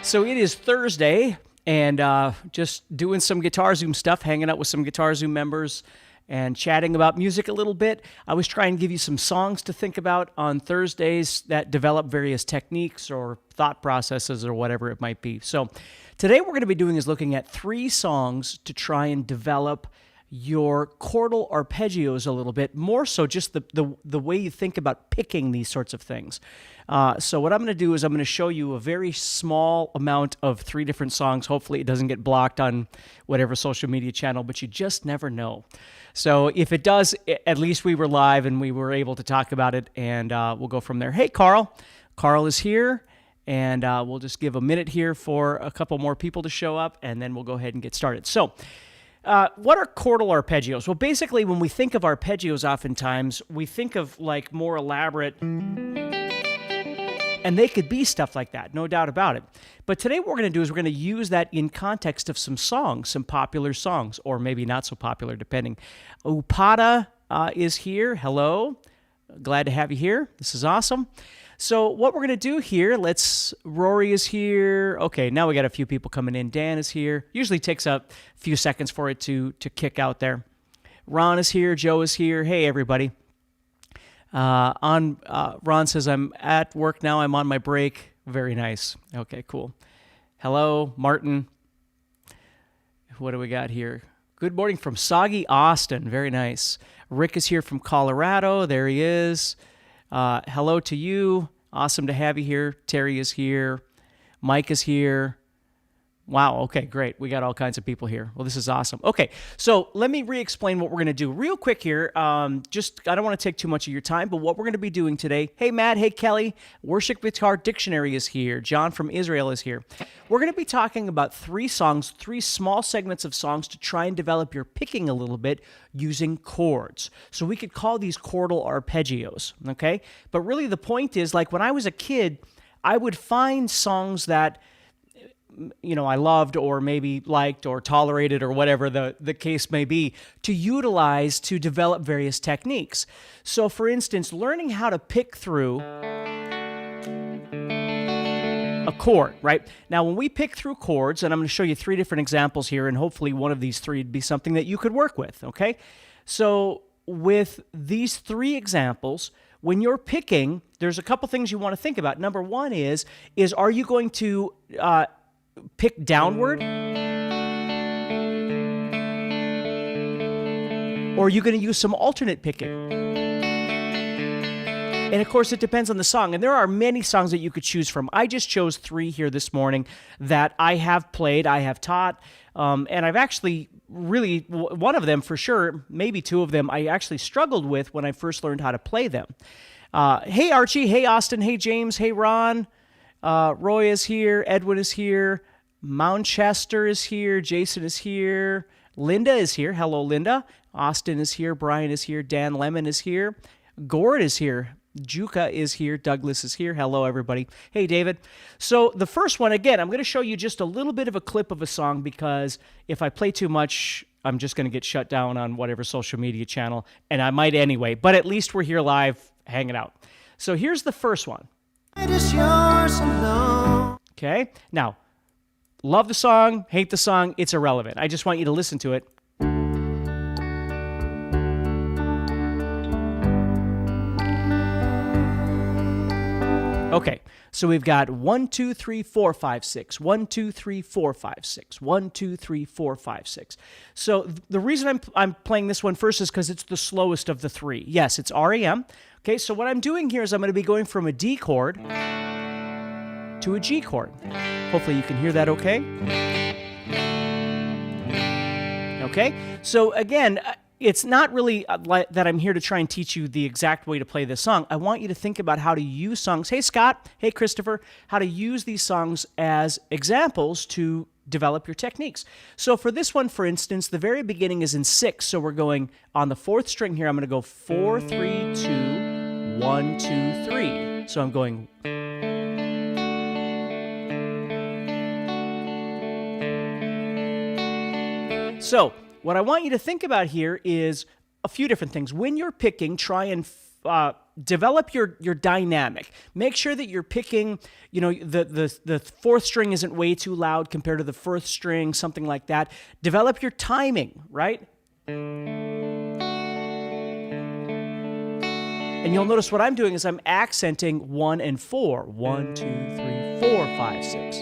So it is Thursday, and just doing some GuitarZoom stuff, hanging out with some GuitarZoom members, and chatting about music a little bit. I was trying to give you some songs to think about on Thursdays that develop various techniques or thought processes or whatever it might be. So today what we're going to be doing is looking at 3 songs to try and develop your chordal arpeggios a little bit, more so just the way you think about picking these sorts of things. So what I'm going to do is I'm going to show you a very small amount of 3 different songs. Hopefully it doesn't get blocked on whatever social media channel, but you just never know. So if it does, at least we were live and we were able to talk about it, and we'll go from there. Hey, Carl. Carl is here, and we'll just give a minute here for a couple more people to show up, and then we'll go ahead and get started. So what are chordal arpeggios? Well, basically, when we think of arpeggios, oftentimes we think of like more elaborate, and they could be stuff like that, no doubt about it. But today what we're going to do is we're going to use that in context of some songs, some popular songs, or maybe not so popular, depending. Upada is here. Hello. Glad to have you here. This is awesome. So what we're going to do here, Rory is here. Okay, now we got a few people coming in. Dan is here. Usually takes a few seconds for it to kick out there. Ron is here. Joe is here. Hey, everybody. Ron says, I'm at work now. I'm on my break. Very nice. Okay, cool. Hello, Martin. What do we got here? Good morning from Soggy, Austin. Very nice. Rick is here from Colorado. There he is. Hello to you. Awesome to have you here. Terry is here. Mike is here. Wow, okay, great. We got all kinds of people here. Well, this is awesome. Okay, so let me re-explain what we're going to do real quick here. I don't want to take too much of your time, but what we're going to be doing today, hey, Matt, hey, Kelly, Worship Guitar Dictionary is here. John from Israel is here. We're going to be talking about 3 songs, 3 small segments of songs to try and develop your picking a little bit using chords. So we could call these chordal arpeggios, okay? But really the point is, like when I was a kid, I would find songs that I loved or maybe liked or tolerated or whatever the case may be, to utilize to develop various techniques. So for instance, learning how to pick through a chord, right? Now when we pick through chords, and I'm going to show you 3 different examples here, and hopefully one of these 3 would be something that you could work with, okay? So with these 3 examples, when you're picking, there's a couple things you want to think about. Number 1 is are you going to pick downward, or are you going to use some alternate picking? And of course, it depends on the song. And there are many songs that you could choose from. I just chose 3 here this morning that I have played, I have taught, and I've actually really, one of them for sure, maybe 2 of them, I actually struggled with when I first learned how to play them. Hey, Archie. Hey, Austin. Hey, James. Hey, Ron. Roy is here. Edwin is here. Mounchester is here. Jason is here. Linda is here. Hello, Linda. Austin is here. Brian is here. Dan Lemon is here. Gord is here. Juka is here. Douglas is here. Hello, everybody. Hey, David. So the first one, again, I'm going to show you just a little bit of a clip of a song, because if I play too much, I'm just going to get shut down on whatever social media channel, and I might anyway, but at least we're here live hanging out. So here's the first one. It is yours alone. Okay, now, love the song, hate the song, it's irrelevant. I just want you to listen to it. Okay, so we've got 1, 2, 3, 4, 5, 6. 1, 2, 3, 4, 5, 6. 1, 2, 3, 4, 5, 6. So the reason I'm playing this one first is because it's the slowest of the 3. Yes, it's REM. Okay, so what I'm doing here is I'm going to be going from a D chord to a G chord. Hopefully you can hear that okay. Okay, so again, it's not really that I'm here to try and teach you the exact way to play this song. I want you to think about how to use songs. Hey, Scott. Hey, Christopher. How to use these songs as examples to develop your techniques. So for this one, for instance, the very beginning is in 6. So we're going on the 4th string here. I'm going to go 4, 3, 2, 1, 2, 3. So I'm going. So what I want you to think about here is a few different things. When you're picking, try and develop your dynamic. Make sure that you're picking, the fourth string isn't way too loud compared to the first string, something like that. Develop your timing, right? And you'll notice what I'm doing is I'm accenting 1 and 4. 1, 2, 3, 4, 5, 6.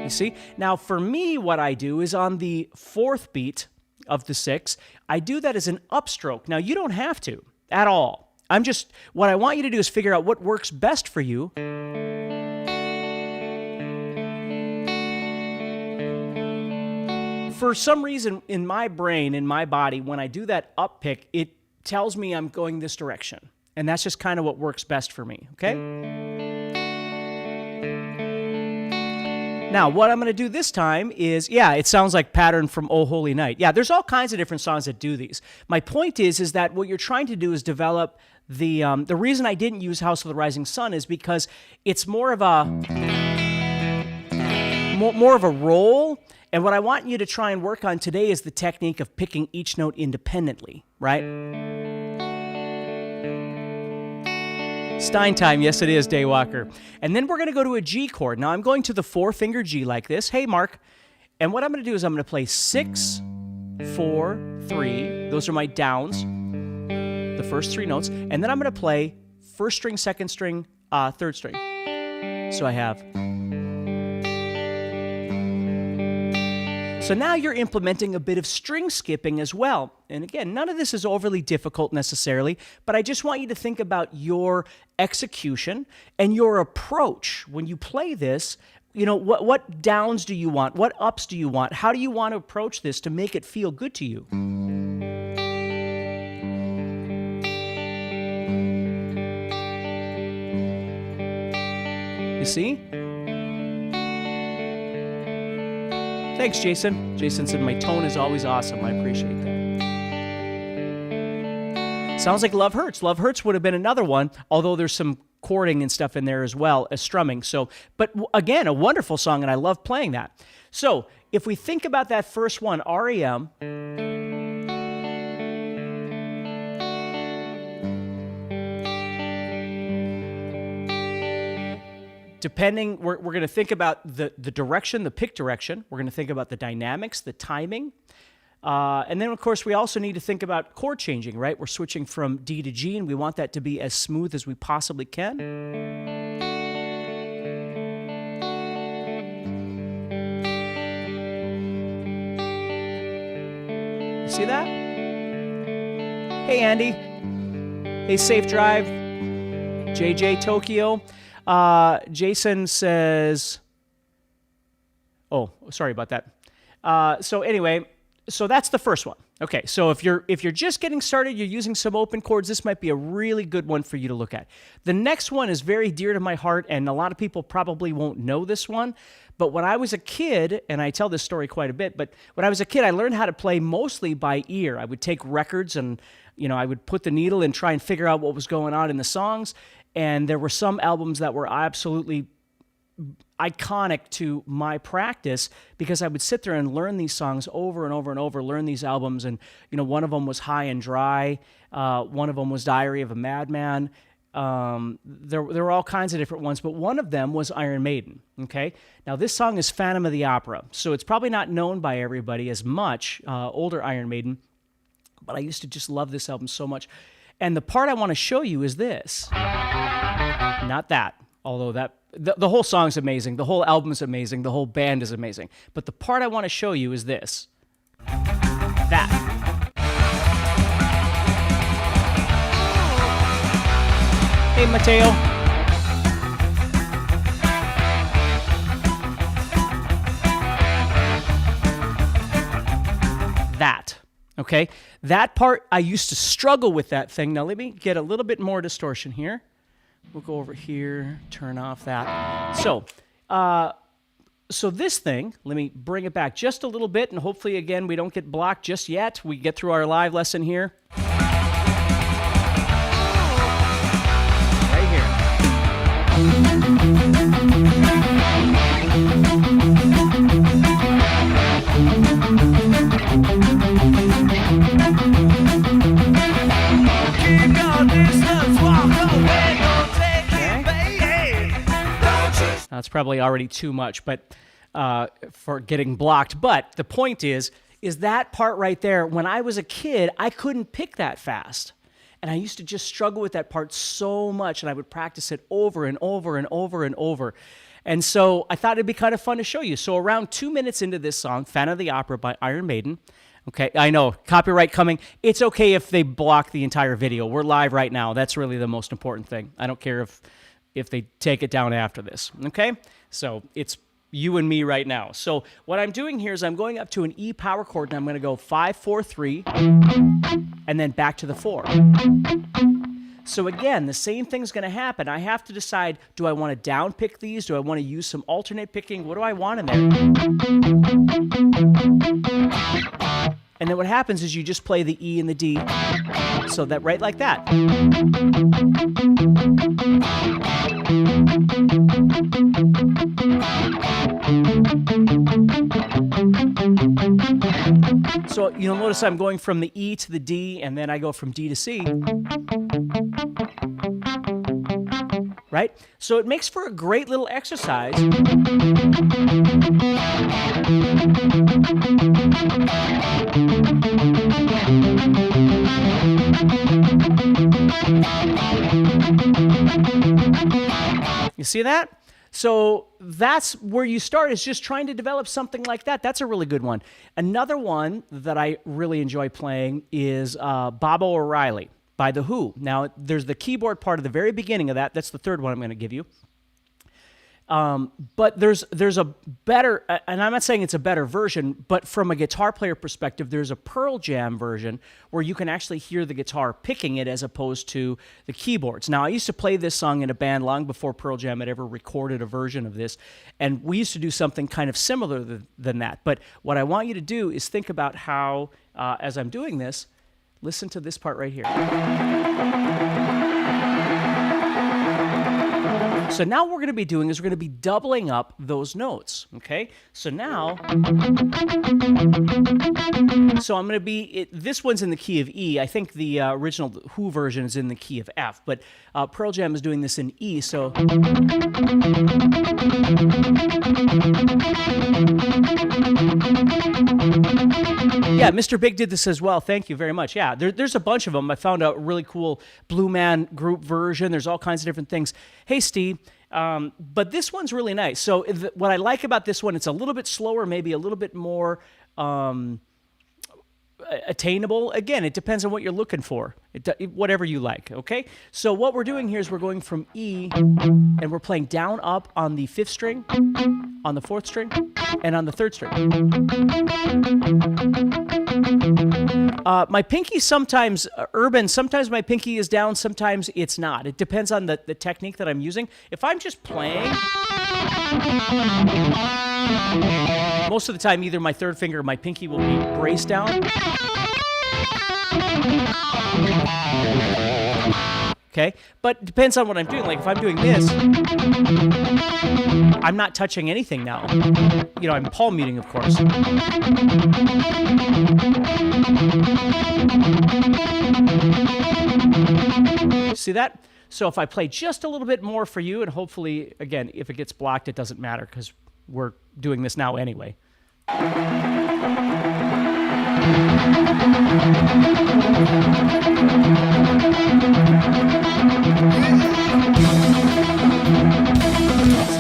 You see? Now, for me, what I do is on the fourth beat of the 6, I do that as an upstroke. Now, you don't have to at all. What I want you to do is figure out what works best for you. For some reason, in my brain, in my body, when I do that up pick, it tells me I'm going this direction. And that's just kind of what works best for me, okay? Now, what I'm going to do this time is, it sounds like Pattern from Oh Holy Night. Yeah, there's all kinds of different songs that do these. My point is that what you're trying to do is develop the reason I didn't use House of the Rising Sun is because it's more of a roll. And what I want you to try and work on today is the technique of picking each note independently, right? Stine time, yes it is, Daywalker. And then we're going to go to a G chord. Now I'm going to the 4-finger G like this. Hey, Mark. And what I'm going to do is I'm going to play 6, 4, 3. Those are my downs, the first 3 notes. And then I'm going to play first string, second string, third string. So I have... So now you're implementing a bit of string skipping as well. And again, none of this is overly difficult necessarily, but I just want you to think about your execution and your approach when you play this. What downs do you want? What ups do you want? How do you want to approach this to make it feel good to you? You see? Thanks, Jason. Jason said, my tone is always awesome. I appreciate that. Sounds like Love Hurts. Love Hurts would have been another one, although there's some chording and stuff in there as well as strumming. But again, a wonderful song, and I love playing that. So if we think about that first one, REM, we're going to think about the direction, the pick direction. We're going to think about the dynamics, the timing. And then, of course, we also need to think about chord changing, right? We're switching from D to G, and we want that to be as smooth as we possibly can. You see that? Hey, Andy. Hey, Safe Drive. JJ Tokyo. Jason says, oh, sorry about that. So anyway, so that's the first one. Okay, so if you're just getting started, you're using some open chords, this might be a really good one for you to look at. The next one is very dear to my heart, and a lot of people probably won't know this one, but when I was a kid, and I tell this story quite a bit, but when I was a kid, I learned how to play mostly by ear. I would take records and, I would put the needle and try and figure out what was going on in the songs. And there were some albums that were absolutely iconic to my practice because I would sit there and learn these songs over and over and over, learn these albums. And, one of them was High and Dry. One of them was Diary of a Madman. There were all kinds of different ones, but one of them was Iron Maiden, okay? Now, this song is Phantom of the Opera, so it's probably not known by everybody as much, older Iron Maiden, but I used to just love this album so much. And the part I want to show you is this. Not that, although the whole song's amazing, the whole album is amazing, the whole band is amazing. But the part I want to show you is this. That. Hey, Mateo. That. Okay? That part, I used to struggle with that thing. Now, let me get a little bit more distortion here. We'll go over here, turn off that. So this thing, let me bring it back just a little bit, and hopefully, again, we don't get blocked just yet. We get through our live lesson here. Right here. It's probably already too much, but for getting blocked. But the point is that part right there, when I was a kid, I couldn't pick that fast. And I used to just struggle with that part so much, and I would practice it over and over and over and over. And so I thought it'd be kind of fun to show you. So around 2 minutes into this song, Phantom of the Opera by Iron Maiden. Okay, I know, copyright coming. It's okay if they block the entire video. We're live right now. That's really the most important thing. I don't care if they take it down after this, okay? So it's you and me right now. So what I'm doing here is I'm going up to an E power chord, and I'm going to go 5, 4, 3, and then back to the 4. So again, the same thing's going to happen. I have to decide, do I want to down pick these? Do I want to use some alternate picking? What do I want in there? And then what happens is you just play the E and the D, so that right like that. So you'll notice I'm going from the E to the D, and then I go from D to C. Right? So it makes for a great little exercise. You see that? So that's where you start, is just trying to develop something like that. That's a really good one. Another one that I really enjoy playing is Bobo O'Reilly by The Who. Now, there's the keyboard part at the very beginning of that. That's the third one I'm going to give you. But there's a better, and I'm not saying it's a better version, but from a guitar player perspective, there's a Pearl Jam version where you can actually hear the guitar picking it as opposed to the keyboards. Now, I used to play this song in a band long before Pearl Jam had ever recorded a version of this, and we used to do something kind of similar than that. But what I want you to do is think about how, as I'm doing this, listen to this part right here. So now what we're going to be doing is we're going to be doubling up those notes, okay? So now, so I'm going to be, this one's in the key of E. I think the original Who version is in the key of F, but Pearl Jam is doing this in E, so. Yeah, Mr. Big did this as well. Thank you very much. Yeah, there's a bunch of them. I found a really cool Blue Man Group version. There's all kinds of different things. Hey, Steve, but this one's really nice. So what I like about this one, it's a little bit slower, maybe a little bit more attainable. Again, it depends on what you're looking for, whatever you like, okay? So what we're doing here is we're going from E, and we're playing down, up on the 5th string, on the 4th string, and on the 3rd string. My pinky sometimes, Urban, sometimes my pinky is down, sometimes it's not. It depends on the technique that I'm using. If I'm just playing, most of the time either my 3rd finger or my pinky will be braced down. Okay, but it depends on what I'm doing. Like if I'm doing this, I'm not touching anything now. You know, I'm palm muting, of course. See that? So if I play just a little bit more for you, and hopefully, again, if it gets blocked, it doesn't matter because we're doing this now anyway. See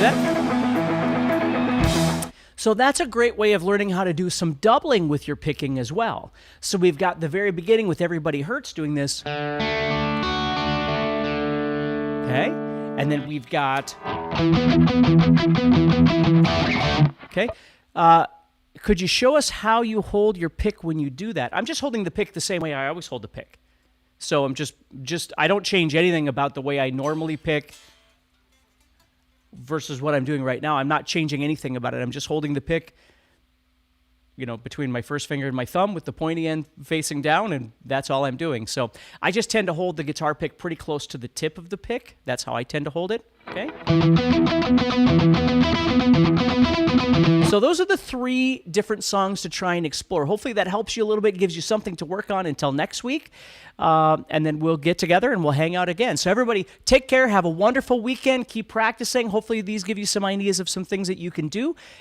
that? So that's a great way of learning how to do some doubling with your picking as well. So we've got the very beginning with Everybody Hurts doing this. Okay? And then we've got... Okay? Could you show us how you hold your pick when you do that? I'm just holding the pick the same way I always hold the pick. So I'm just I don't change anything about the way I normally pick versus what I'm doing right now. I'm not changing anything about it. I'm just holding the pick between my first finger and my thumb with the pointy end facing down, and that's all I'm doing. So I just tend to hold the guitar pick pretty close to the tip of the pick. That's how I tend to hold it, okay? So those are the 3 different songs to try and explore. Hopefully that helps you a little bit, gives you something to work on until next week. And then we'll get together and we'll hang out again. So everybody, take care. Have a wonderful weekend. Keep practicing. Hopefully these give you some ideas of some things that you can do.